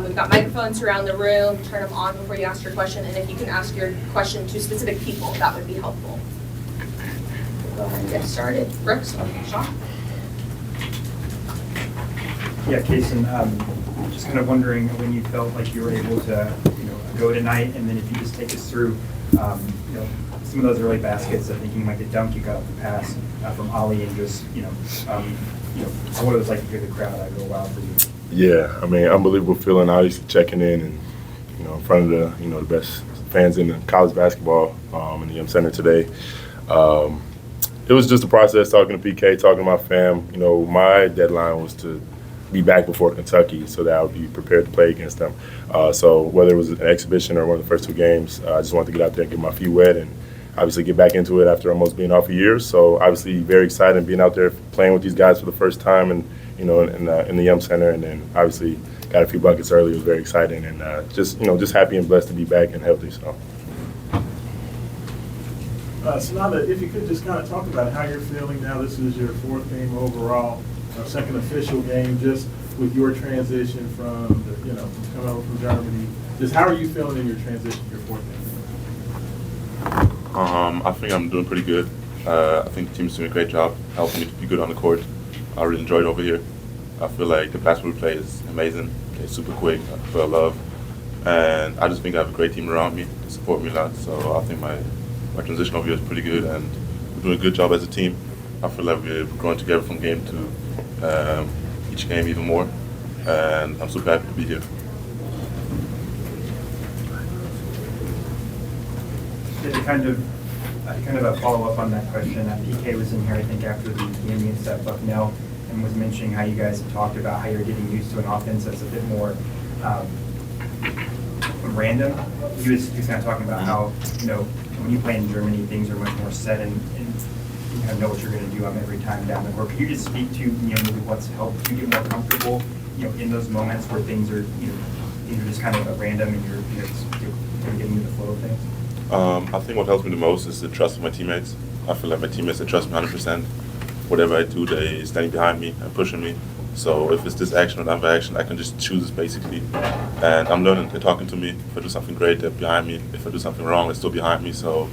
We've got microphones around the room. Turn them on before you ask your question, and if you can ask your question to specific people, that would be helpful. Go ahead and get started. Brooks, Sean. Yeah, Kasean, just kind of wondering when you felt like you were able to, go tonight, and then if you just take us through, some of those early baskets. I think you might get dunked. You got the pass from Ali, and just, what it was like to hear the crowd go wild for you. Yeah, I mean, unbelievable feeling. Obviously checking in and in front of the the best fans in the college basketball in the Yum Center today. It was just a process talking to PK, talking to my fam. My deadline was to be back before Kentucky so that I would be prepared to play against them. So whether it was an exhibition or one of the first two games, I just wanted to get out there and get my feet wet and obviously get back into it after almost being off a year. So obviously very excited being out there playing with these guys for the first time and in the Yum Center, and then obviously got a few buckets early. It was very exciting, and just happy and blessed to be back and healthy. So. Sananda, if you could just kind of talk about how you're feeling now. This is your fourth game overall, second official game, just with your transition from from coming over from Germany. Just how are you feeling in your transition, your fourth game? I think I'm doing pretty good. I think the team's doing a great job helping me to be good on the court. I really enjoyed it over here. I feel like the basketball we play is amazing. It's super quick. I feel love. And I just think I have a great team around me to support me a lot. So I think my transition over here is pretty good, and we're doing a good job as a team. I feel like we're growing together from game to each game even more. And I'm super happy to be here. To kind of a follow-up on that question, PK was in here, I think, after the game against Bucknell, and was mentioning how you guys have talked about how you're getting used to an offense that's a bit more random. He was kind of talking about how, when you play in Germany, things are much more set and you kind of know what you're going to do every time down the court. Could you just speak to, maybe what's helped you get more comfortable, in those moments where things are, things are just kind of random and you're getting into the flow of things? I think what helps me the most is the trust of my teammates. I feel like my teammates, they trust me 100%. Whatever I do, they standing behind me and pushing me. So if it's this action or that action, I can just choose basically. And I'm learning. They're talking to me. If I do something great, they're behind me. If I do something wrong, they're still behind me. So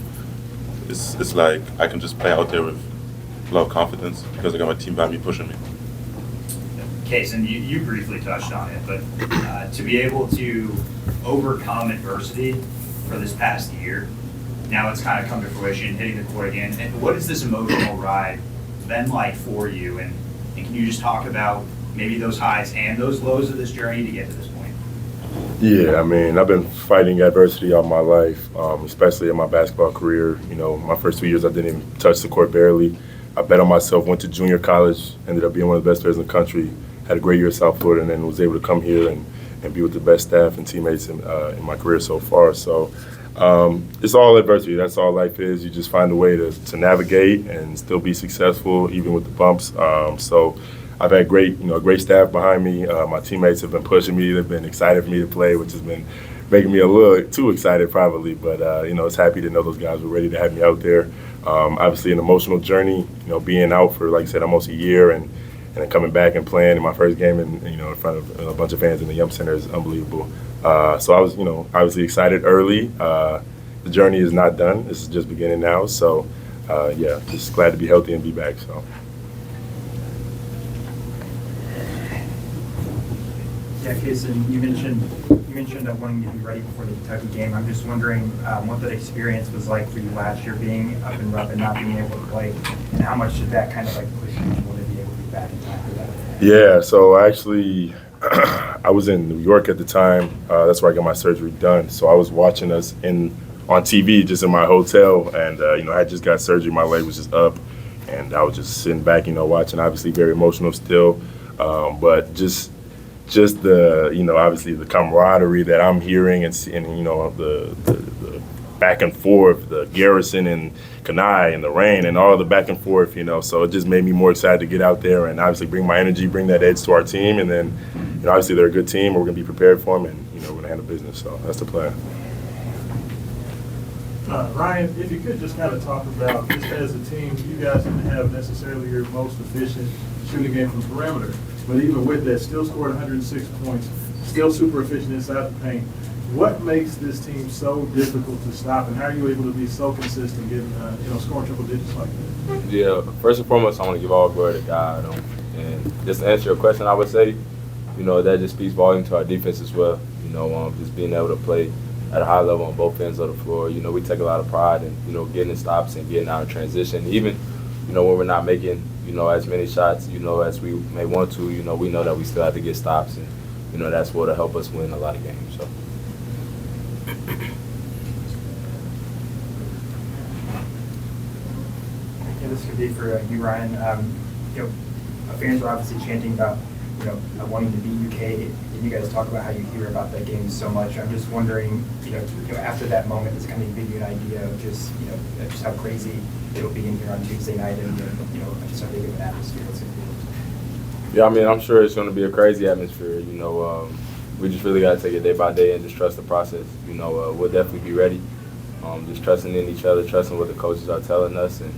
it's like I can just play out there with a lot of confidence because I got my team behind me pushing me. Kasean, you briefly touched on it, but to be able to overcome adversity for this past year, now it's kind of come to fruition, hitting the court again. And what has this emotional ride been like for you? And can you just talk about maybe those highs and those lows of this journey to get to this point? Yeah, I mean, I've been fighting adversity all my life, especially in my basketball career. My first 2 years I didn't even touch the court barely. I bet on myself, went to junior college, ended up being one of the best players in the country, had a great year at South Florida, and then was able to come here and be with the best staff and teammates in my career so far. So it's all adversity. That's all life is. You just find a way to navigate and still be successful, even with the bumps. So I've had great staff behind me. My teammates have been pushing me. They've been excited for me to play, which has been making me a little too excited probably. But, it's happy to know those guys were ready to have me out there. Obviously an emotional journey, being out for, like I said, almost a year and then coming back and playing in my first game in front of a bunch of fans in the Yum Center is unbelievable. So I was, obviously excited early. The journey is not done. This is just beginning now. So, just glad to be healthy and be back. So. Yeah, Kasean, you mentioned wanting to be ready before the Kentucky game. I'm just wondering what that experience was like for you last year, being up and rough and not being able to play, and how much did that kind of push you to be able to be back in time for that? Yeah, so actually, I was in New York at the time. That's where I got my surgery done. So I was watching us on TV just in my hotel, and I had just got surgery. My leg was just up, and I was just sitting back, watching. Obviously, very emotional still, but just the obviously the camaraderie that I'm hearing and the back and forth, the Garrison and Kanai and the rain and all the back and forth, so it just made me more excited to get out there and obviously bring my energy, bring that edge to our team, and then obviously they're a good team and we're going to be prepared for them, and we're going to handle business. So that's the plan. Ryan, if you could just kind of talk about, just as a team, you guys didn't have necessarily your most efficient shooting game from perimeter, but even with that, still scored 106 points, still super efficient inside the paint. What makes this team so difficult to stop, and how are you able to be so consistent getting, scoring triple digits like that? Yeah, first and foremost, I want to give all glory to God. And just to answer your question, I would say, that just speaks volume to our defense as well. Just being able to play at a high level on both ends of the floor. We take a lot of pride in, getting in stops and getting out of transition. Even, when we're not making, as many shots, as we may want to, we know that we still have to get stops. And, that's what'll help us win a lot of games. So. Yeah, this could be for you, Ryan. Fans are obviously chanting about, wanting to beat UK. And you guys talk about how you hear about that game so much. I'm just wondering, after that moment, does it kind of give you an idea of just how crazy it'll be in here on Tuesday night and, just how big of an atmosphere it's going to be? Yeah, I mean, I'm sure it's going to be a crazy atmosphere. We just really got to take it day by day and just trust the process. We'll definitely be ready. Just trusting in each other, trusting what the coaches are telling us, and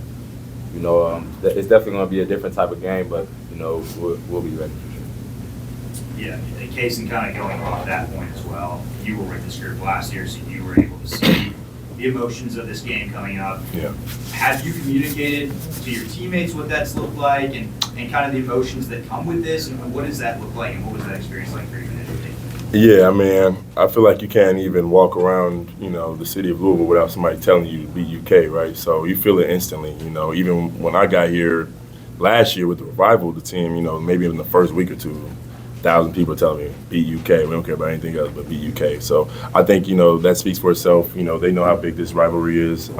it's definitely going to be a different type of game, but we'll be ready for sure. Yeah, and Kasean, kind of going off that point as well, you were with this group last year, so you were able to see the emotions of this game coming up. Yeah. Have you communicated to your teammates what that's looked like and kind of the emotions that come with this, and what does that look like, and what was that experience like for you individually? Yeah, I mean, I feel like you can't even walk around, the city of Louisville without somebody telling you to beat UK, right? So you feel it instantly, even when I got here last year with the revival of the team, maybe in the first week or two, 1,000 people telling me, beat UK, we don't care about anything else but beat UK. So I think, that speaks for itself. They know how big this rivalry is.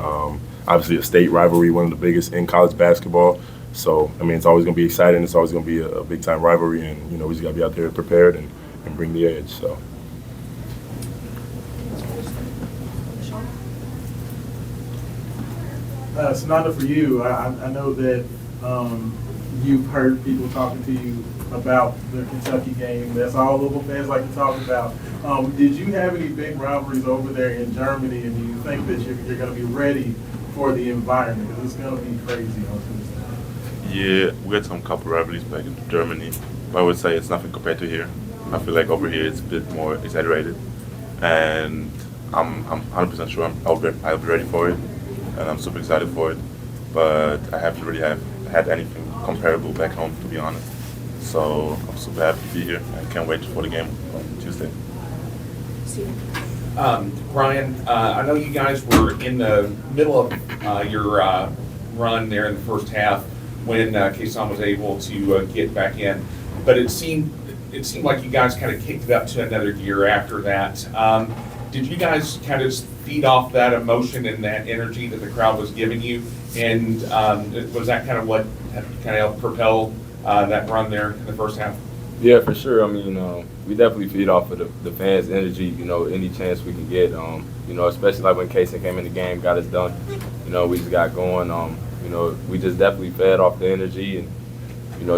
Obviously a state rivalry, one of the biggest in college basketball. So, I mean, it's always going to be exciting. It's always going to be a big-time rivalry, and, we just got to be out there prepared and bring the edge. So. Sananda, for you, I know that you've heard people talking to you about the Kentucky game. That's all Louisville fans like to talk about. Did you have any big rivalries over there in Germany, and do you think that you're going to be ready for the environment? Because it's going to be crazy on Tuesday. Yeah, we had some couple rivalries back in Germany, but I would say it's nothing compared to here. I feel like over here it's a bit more exaggerated, and I'm 100% sure I'll be ready for it, and I'm super excited for it. But I haven't really had anything comparable back home, to be honest. So I'm super happy to be here. I can't wait for the game on Tuesday. Ryan, I know you guys were in the middle of your run there in the first half when Kasean was able to get back in, but it seemed like you guys kind of kicked it up to another gear after that. Did you guys kind of feed off that emotion and that energy that the crowd was giving you? And was that kind of what kind of propelled that run there in the first half? Yeah, for sure. I mean, we definitely feed off of the fans' energy, any chance we can get, especially like when Kasean came in the game, got us done. We just got going. We just definitely fed off the energy and,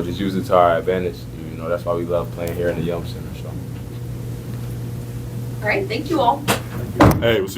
just use it to our advantage. That's why we love playing here in the Yum Center. So. All right, thank you all. Hey, we'll see